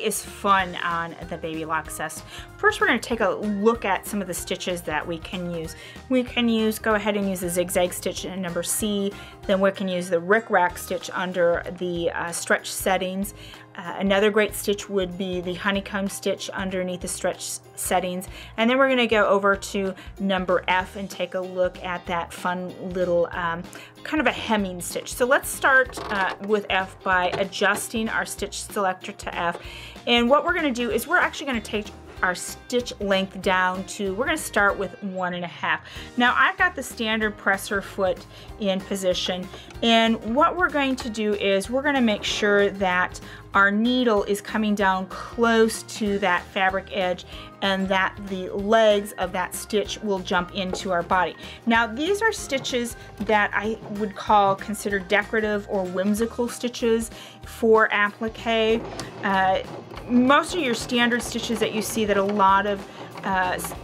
is fun on the Baby Lock Zest. First, we're going to take a look at some of the stitches that we can use. We can go ahead and use the zigzag stitch in number C. Then we can use the Rickrack Stitch under the stretch settings. Another great stitch would be the Honeycomb Stitch underneath the stretch settings. And then we're going to go over to number F and take a look at that fun little kind of a hemming stitch. So let's start with F by adjusting our stitch selector to F. And what we're going to do is we're actually going to take our stitch length down to, we're going to start with 1.5. Now I've got the standard presser foot in position, and what we're going to do is we're going to make sure that our needle is coming down close to that fabric edge and that the legs of that stitch will jump into our body. Now these are stitches that I would call considered decorative or whimsical stitches for applique. Most of your standard stitches that you see that a lot of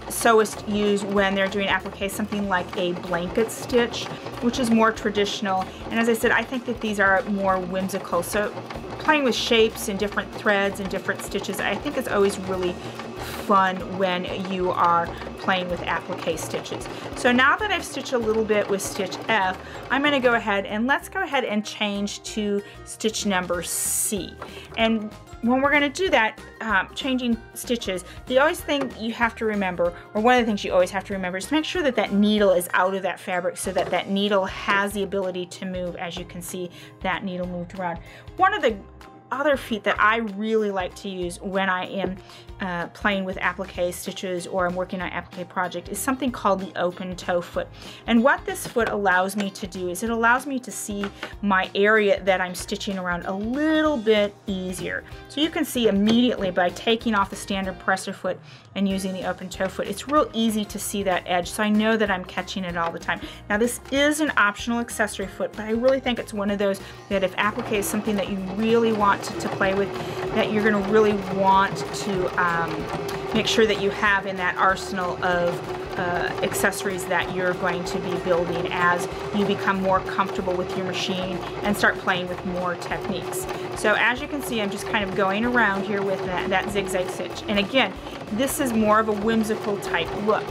sewists use when they're doing applique, something like a blanket stitch, which is more traditional. And as I said, I think that these are more whimsical. So playing with shapes and different threads and different stitches, I think is always really fun when you are playing with applique stitches. So now that I've stitched a little bit with stitch F, I'm going to go ahead and let's go ahead and change to stitch number C. And when we're going to do that, changing stitches, the always thing you have to remember, or one of the things you always have to remember, is to make sure that that needle is out of that fabric so that that needle has the ability to move. As you can see, that needle moved around. One of the other feet that I really like to use when I am playing with applique stitches or I'm working on an applique project is something called the open toe foot. And what this foot allows me to do is it allows me to see my area that I'm stitching around a little bit easier. So you can see immediately by taking off the standard presser foot and using the open toe foot, it's real easy to see that edge, so I know that I'm catching it all the time. Now this is an optional accessory foot, but I really think it's one of those that if applique is something that you really want to play with, that you're going to really want to make sure that you have in that arsenal of accessories that you're going to be building as you become more comfortable with your machine and start playing with more techniques. So as you can see, I'm just kind of going around here with that zigzag stitch. And again, this is more of a whimsical type look.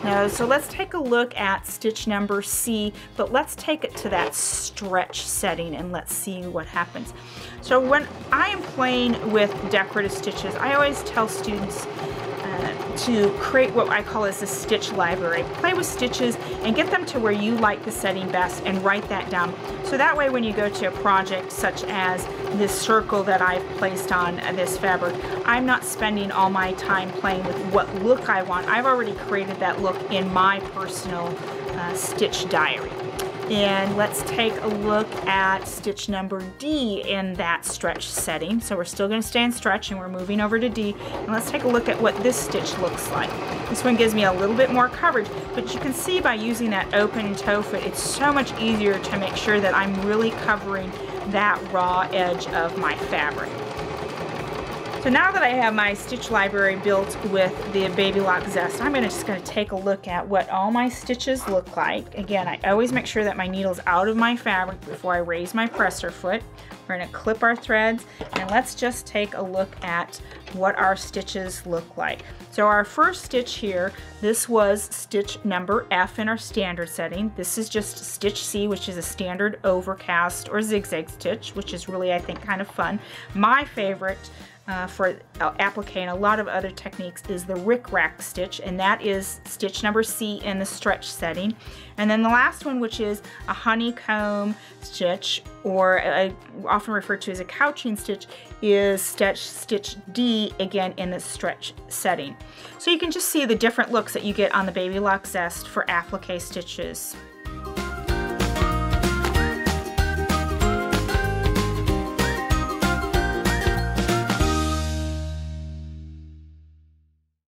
Now, so let's take a look at stitch number C, but let's take it to that stretch setting and let's see what happens. So when I am playing with decorative stitches, I always tell students to create what I call as a stitch library. Play with stitches and get them to where you like the setting best and write that down. So that way when you go to a project such as this circle that I've placed on this fabric, I'm not spending all my time playing with what look I want. I've already created that look in my personal stitch diary. And let's take a look at stitch number D in that stretch setting. So we're still going to stay in stretch and we're moving over to D. And let's take a look at what this stitch looks like. This one gives me a little bit more coverage, but you can see by using that open toe foot, it's so much easier to make sure that I'm really covering that raw edge of my fabric. So now that I have my stitch library built with the Baby Lock Zest, I'm just going to take a look at what all my stitches look like. Again, I always make sure that my needle's out of my fabric before I raise my presser foot. We're going to clip our threads, and let's just take a look at what our stitches look like. So our first stitch here, this was stitch number F in our standard setting. This is just stitch C, which is a standard overcast or zigzag stitch, which is really, I think, kind of fun. My favorite for applique and a lot of other techniques is the Rickrack Stitch, and that is stitch number C in the stretch setting. And then the last one, which is a Honeycomb Stitch, or often referred to as a couching stitch, is stitch D, again in the stretch setting. So you can just see the different looks that you get on the Baby Lock Zest for applique stitches.